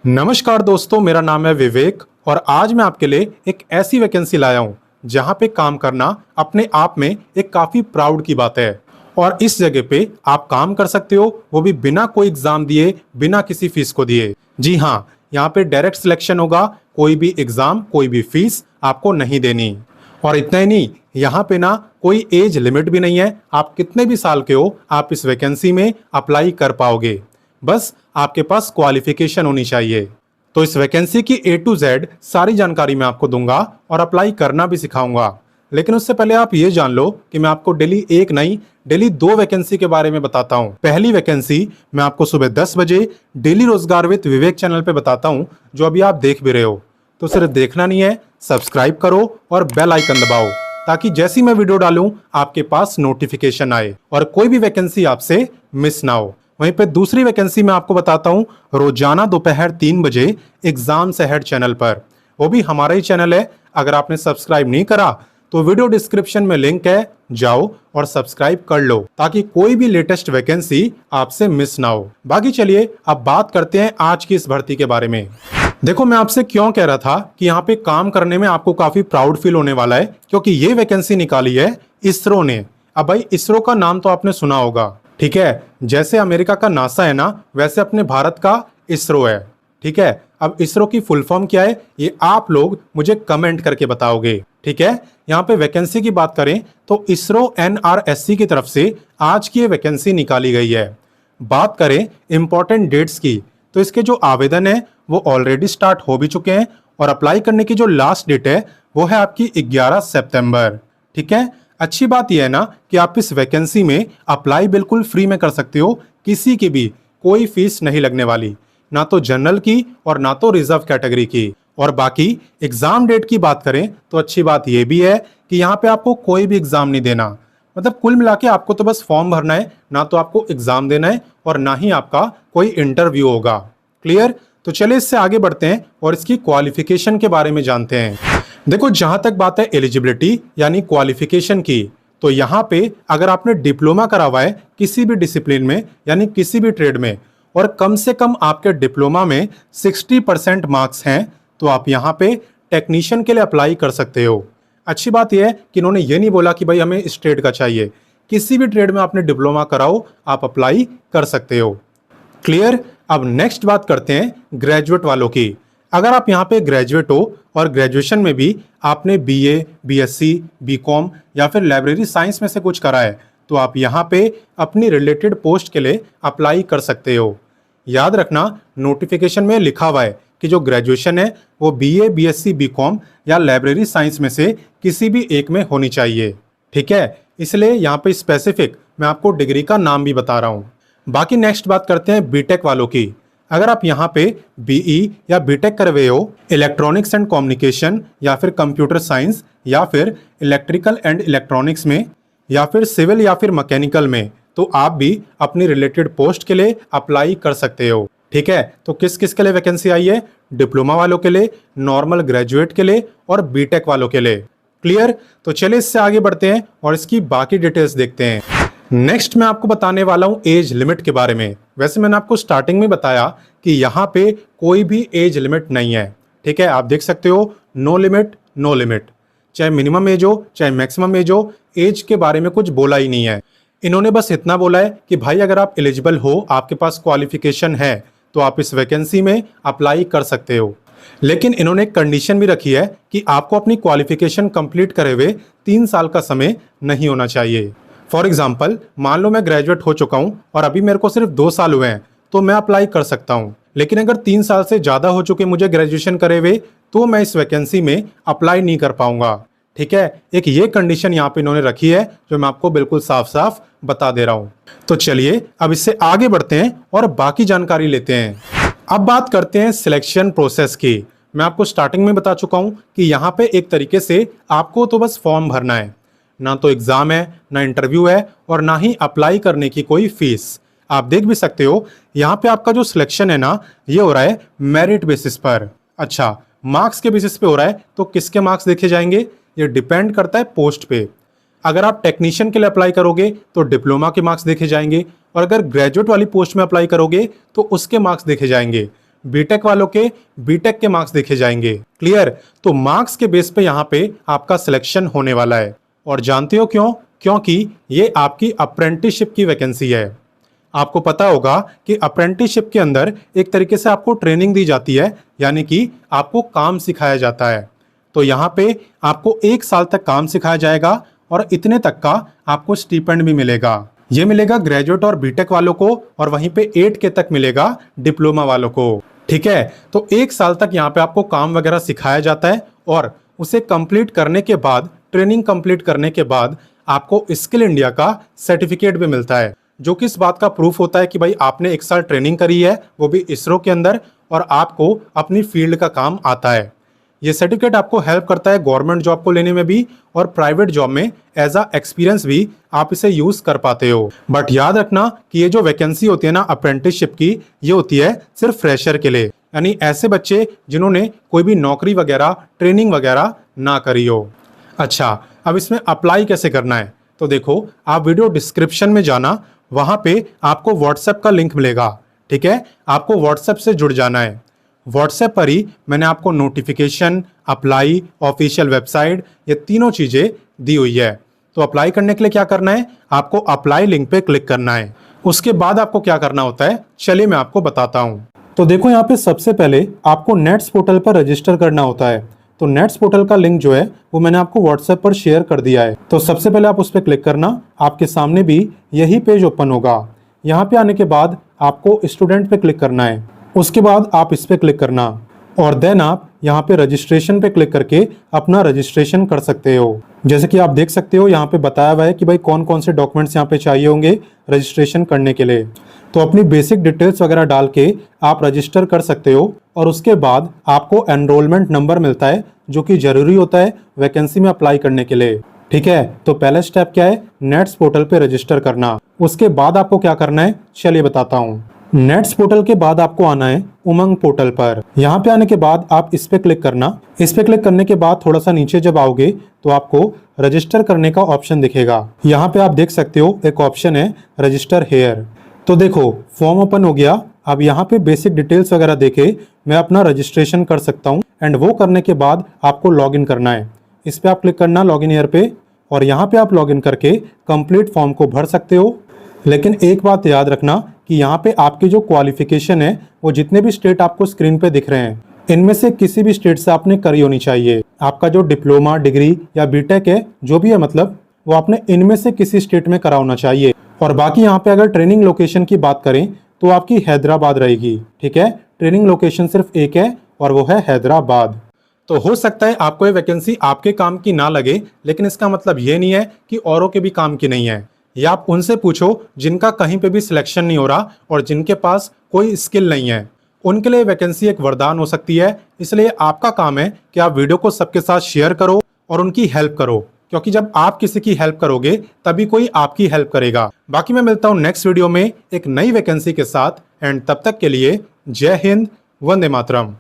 नमस्कार दोस्तों, मेरा नाम है विवेक और आज मैं आपके लिए एक ऐसी वैकेंसी लाया हूं जहां पे काम करना अपने आप में एक काफी प्राउड की बात है। और इस जगह पे आप काम कर सकते हो, वो भी बिना कोई एग्जाम दिए, बिना किसी फीस को दिए। जी हाँ, यहाँ पे डायरेक्ट सिलेक्शन होगा, कोई भी एग्जाम, कोई भी फीस आपको नहीं देनी। और इतना ही नहीं, यहाँ पे ना कोई एज लिमिट भी नहीं है। आप कितने भी साल के हो, आप इस वैकेंसी में अप्लाई कर पाओगे। बस आपके पास क्वालिफिकेशन होनी चाहिए। तो इस वैकेंसी की A to Z सारी जानकारी मैं आपको दूंगा और अप्लाई करना भी सिखाऊंगा। लेकिन उससे पहले आप ये जान लो कि मैं आपको डेली एक नहीं, डेली दो वैकेंसी के बारे में बताता हूँ। पहली वैकेंसी मैं आपको सुबह 10 बजे डेली रोजगार विद विवेक चैनल पे बताता हूँ, जो अभी आप देख भी रहे हो। तो सिर्फ देखना नहीं है, सब्सक्राइब करो और बेल आइकन दबाओ ताकि जैसी मैं वीडियो डालूं आपके पास नोटिफिकेशन आए और कोई भी वैकेंसी आपसे मिस ना हो। वहीं पे दूसरी वैकेंसी मैं आपको बताता हूं रोजाना दोपहर 3 बजे एग्जाम्स अहेड चैनल पर। वो भी हमारा ही चैनल है। अगर आपने सब्सक्राइब नहीं करा तो वीडियो डिस्क्रिप्शन में लिंक है, जाओ और सब्सक्राइब कर लो ताकि कोई भी लेटेस्ट वैकेंसी आपसे मिस ना हो। बाकी चलिए अब बात करते हैं आज की इस भर्ती के बारे में। देखो, मैं आपसे क्यों कह रहा था कि यहाँ पे काम करने में आपको काफी प्राउड फील होने वाला है, क्योंकि ये वैकेंसी निकाली है इसरो ने। अब भाई, इसरो का नाम तो आपने सुना होगा, ठीक है। जैसे अमेरिका का नासा है ना, वैसे अपने भारत का इसरो है, ठीक है। अब इसरो की फुल फॉर्म क्या है, ये आप लोग मुझे कमेंट करके बताओगे, ठीक है। यहाँ पे वैकेंसी की बात करें तो इसरो NRSC की तरफ से आज की ये वैकेंसी निकाली गई है। बात करें इंपॉर्टेंट डेट्स की, तो इसके जो आवेदन है वो ऑलरेडी स्टार्ट हो भी चुके हैं और अप्लाई करने की जो लास्ट डेट है वो है आपकी 11 सितंबर, ठीक है। अच्छी बात यह है ना कि आप इस वैकेंसी में अप्लाई बिल्कुल फ्री में कर सकते हो, किसी की भी कोई फीस नहीं लगने वाली, ना तो जनरल की और ना तो रिजर्व कैटेगरी की। और बाकी एग्जाम डेट की बात करें तो अच्छी बात यह भी है कि यहाँ पे आपको कोई भी एग्जाम नहीं देना। मतलब कुल मिला के आपको तो बस फॉर्म भरना है, ना तो आपको एग्जाम देना है और ना ही आपका कोई इंटरव्यू होगा। क्लियर? तो चलिए इससे आगे बढ़ते हैं और इसकी क्वालिफिकेशन के बारे में जानते हैं। देखो, जहां तक बात है एलिजिबिलिटी यानी क्वालिफिकेशन की, तो यहाँ पे अगर आपने डिप्लोमा करा हुआ है किसी भी डिसिप्लिन में यानी किसी भी ट्रेड में और कम से कम आपके डिप्लोमा में 60% मार्क्स हैं, तो आप यहाँ पे टेक्नीशियन के लिए अप्लाई कर सकते हो। अच्छी बात यह है कि इन्होंने ये नहीं बोला कि भाई हमें इस ट्रेड का चाहिए, किसी भी ट्रेड में आपने डिप्लोमा कराओ, आप अप्लाई कर सकते हो। क्लियर? अब नेक्स्ट बात करते हैं ग्रेजुएट वालों की। अगर आप यहाँ पे ग्रेजुएट हो और ग्रेजुएशन में भी आपने BA, BSc, BCom या फिर लाइब्रेरी साइंस में से कुछ करा है, तो आप यहाँ पे अपनी रिलेटेड पोस्ट के लिए अप्लाई कर सकते हो। याद रखना, नोटिफिकेशन में लिखा हुआ है कि जो ग्रेजुएशन है वो BA, BSc, BCom या लाइब्रेरी साइंस में से किसी भी एक में होनी चाहिए, ठीक है। इसलिए यहाँ पे स्पेसिफिक मैं आपको डिग्री का नाम भी बता रहा हूँ। बाकी नेक्स्ट बात करते हैं बीटेक वालों की। अगर आप यहाँ पे BE या बीटेक कर रहे हो इलेक्ट्रॉनिक्स एंड कम्युनिकेशन या फिर कंप्यूटर साइंस या फिर इलेक्ट्रिकल एंड इलेक्ट्रॉनिक्स में या फिर सिविल या फिर मैकेनिकल में, तो आप भी अपनी रिलेटेड पोस्ट के लिए अप्लाई कर सकते हो, ठीक है। तो किस किस के लिए वैकेंसी आई है? डिप्लोमा वालों के लिए, नॉर्मल ग्रेजुएट के लिए और बीटेक वालों के लिए। क्लियर? तो चलिए इससे आगे बढ़ते हैं और इसकी बाकी डिटेल्स देखते हैं। नेक्स्ट मैं आपको बताने वाला हूं एज लिमिट के बारे में। वैसे मैंने आपको स्टार्टिंग में बताया कि यहाँ पे कोई भी एज लिमिट नहीं है, ठीक है। आप देख सकते हो, नो लिमिट नो लिमिट, चाहे मिनिमम एज हो चाहे मैक्सिमम एज हो, एज के बारे में कुछ बोला ही नहीं है। इन्होंने बस इतना बोला है कि भाई अगर आप एलिजिबल हो, आपके पास क्वालिफिकेशन है, तो आप इस वैकेंसी में अप्लाई कर सकते हो। लेकिन इन्होंने एक कंडीशन भी रखी है कि आपको अपनी क्वालिफिकेशन कंप्लीट करे हुए 3 साल का समय नहीं होना चाहिए। फॉर एग्जाम्पल, मान लो मैं ग्रेजुएट हो चुका हूं और अभी मेरे को सिर्फ 2 साल हुए हैं, तो मैं अप्लाई कर सकता हूं। लेकिन अगर 3 साल से ज्यादा हो चुके मुझे ग्रेजुएशन करे हुए, तो मैं इस वैकेंसी में अप्लाई नहीं कर पाऊंगा, ठीक है। एक ये कंडीशन यहाँ पे इन्होंने रखी है जो मैं आपको बिल्कुल साफ साफ बता दे रहा हूँ। तो चलिए अब इससे आगे बढ़ते हैं और बाकी जानकारी लेते हैं। अब बात करते हैं सिलेक्शन प्रोसेस की। मैं आपको स्टार्टिंग में बता चुका हूँ कि यहाँ पे एक तरीके से आपको तो बस फॉर्म भरना है, ना तो एग्जाम है, ना इंटरव्यू है और ना ही अप्लाई करने की कोई फीस। आप देख भी सकते हो यहाँ पे आपका जो सिलेक्शन है ना, ये हो रहा है मेरिट बेसिस पर। अच्छा, मार्क्स के बेसिस पे हो रहा है, तो किसके मार्क्स देखे जाएंगे? ये डिपेंड करता है पोस्ट पे। अगर आप टेक्नीशियन के लिए अप्लाई करोगे तो डिप्लोमा के मार्क्स देखे जाएंगे और अगर ग्रेजुएट वाली पोस्ट में अप्लाई करोगे तो उसके मार्क्स देखे जाएंगे। बीटेक वालों के बीटेक के मार्क्स देखे जाएंगे। क्लियर? तो मार्क्स के बेस पे यहाँ पे आपका सिलेक्शन होने वाला है। और जानते हो क्यों? क्योंकि ये आपकी अप्रेंटिसशिप की वैकेंसी है। आपको पता होगा कि अप्रेंटिसशिप के अंदर एक तरीके से आपको ट्रेनिंग दी जाती है, यानी कि आपको काम सिखाया जाता है। तो यहाँ पे आपको 1 साल तक काम सिखाया जाएगा और इतने तक का आपको स्टीपेंड भी मिलेगा। ये मिलेगा ग्रेजुएट और बीटेक वालों को, और वहीं पे 8K तक मिलेगा डिप्लोमा वालों को। ठीक है? तो 1 साल तक यहाँ पे आपको काम वगैरह सिखाया जाता है और उसे कंप्लीट करने के बाद, ट्रेनिंग कंप्लीट करने के बाद आपको स्किल इंडिया का सर्टिफिकेट भी मिलता है, जो कि इस बात का प्रूफ होता है कि भाई आपने 1 साल ट्रेनिंग करी है, वो भी इसरो के अंदर, और आपको अपनी फील्ड का काम आता है। ये सर्टिफिकेट आपको हेल्प करता है गवर्नमेंट जॉब को लेने में भी, और प्राइवेट जॉब में एज अ एक्सपीरियंस भी आप इसे यूज कर पाते हो। बट याद रखना कि ये जो वैकेंसी होती है ना अप्रेंटिसशिप की, ये होती है सिर्फ फ्रेशर के लिए, यानी ऐसे बच्चे जिन्होंने कोई भी नौकरी वगैरह, ट्रेनिंग वगैरह ना करी हो। अच्छा, अब इसमें अप्लाई कैसे करना है? तो देखो, आप वीडियो डिस्क्रिप्शन में जाना, वहां पे आपको व्हाट्सएप का लिंक मिलेगा। ठीक है? आपको व्हाट्सएप से जुड़ जाना है। व्हाट्सएप पर ही मैंने आपको नोटिफिकेशन, अप्लाई, ऑफिशियल वेबसाइट, ये तीनों चीजें दी हुई है। तो अप्लाई करने के लिए क्या करना है? आपको अप्लाई लिंक पे क्लिक करना है। उसके बाद आपको क्या करना होता है, चलिए मैं आपको बताता हूँ। तो देखो, यहाँ पे सबसे पहले आपको नेट्स पोर्टल पर रजिस्टर करना होता है। तो नेट्स पोर्टल का लिंक जो है वो मैंने आपको व्हाट्सएप पर शेयर कर दिया है। तो सबसे पहले आप उस पर क्लिक करना, आपके सामने भी यही पेज ओपन होगा। यहाँ पे आने के बाद आपको स्टूडेंट पे क्लिक करना है। उसके बाद आप इस पे क्लिक करना और देन आप यहाँ पे रजिस्ट्रेशन पे क्लिक करके अपना रजिस्ट्रेशन कर सकते हो। जैसे कि आप देख सकते हो यहाँ पे बताया हुआ है कि भाई कौन कौन से डॉक्यूमेंट्स यहाँ पे चाहिए होंगे रजिस्ट्रेशन करने के लिए। तो अपनी बेसिक डिटेल्स वगैरह डाल के आप रजिस्टर कर सकते हो, और उसके बाद आपको एनरोलमेंट नंबर मिलता है, जो कि जरूरी होता है वैकेंसी में अप्लाई करने के लिए। ठीक है? तो पहला स्टेप क्या है? नेट्स पोर्टल पे रजिस्टर करना। उसके बाद आपको क्या करना है, चलिए बताता हूँ। नेट्स पोर्टल के बाद आपको आना है उमंग पोर्टल पर। यहाँ पे आने के बाद आप इस पे क्लिक करना। इस पे क्लिक करने के बाद थोड़ा सा नीचे जब आओगे तो आपको रजिस्टर करने का ऑप्शन दिखेगा। यहाँ पे आप देख सकते हो एक ऑप्शन है रजिस्टर हेयर। तो देखो, फॉर्म ओपन हो गया। अब यहाँ पे बेसिक डिटेल्स वगैरह देके मैं अपना रजिस्ट्रेशन कर सकता हूँ, एंड वो करने के बाद आपको लॉग इन करना है। इस पे आप क्लिक करना लॉग इन हेयर पे, और यहाँ पे आप लॉग इन करके कंप्लीट फॉर्म को भर सकते हो। लेकिन एक बात याद रखना कि यहाँ पे आपकी जो क्वालिफिकेशन है, वो जितने भी स्टेट आपको स्क्रीन पे दिख रहे हैं, इनमें से किसी भी स्टेट से आपने करी होनी चाहिए। आपका जो डिप्लोमा, डिग्री या बीटेक है, जो भी है मतलब, वो आपने इनमें से किसी स्टेट में करा होना चाहिए। और बाकी यहाँ पे अगर ट्रेनिंग लोकेशन की बात करें तो आपकी हैदराबाद रहेगी। ठीक है? ट्रेनिंग लोकेशन सिर्फ एक है और वो है हैदराबाद। तो हो सकता है आपको ये वैकेंसी आपके काम की ना लगे, लेकिन इसका मतलब ये नहीं है कि औरों के भी काम की नहीं है। या आप उनसे पूछो जिनका कहीं पे भी सिलेक्शन नहीं हो रहा और जिनके पास कोई स्किल नहीं है, उनके लिए वैकेंसी एक वरदान हो सकती है। इसलिए आपका काम है कि आप वीडियो को सबके साथ शेयर करो और उनकी हेल्प करो, क्योंकि जब आप किसी की हेल्प करोगे तभी कोई आपकी हेल्प करेगा। बाकी मैं मिलता हूँ नेक्स्ट वीडियो में एक नई वैकेंसी के साथ, एंड तब तक के लिए जय हिंद, वंदे मातरम।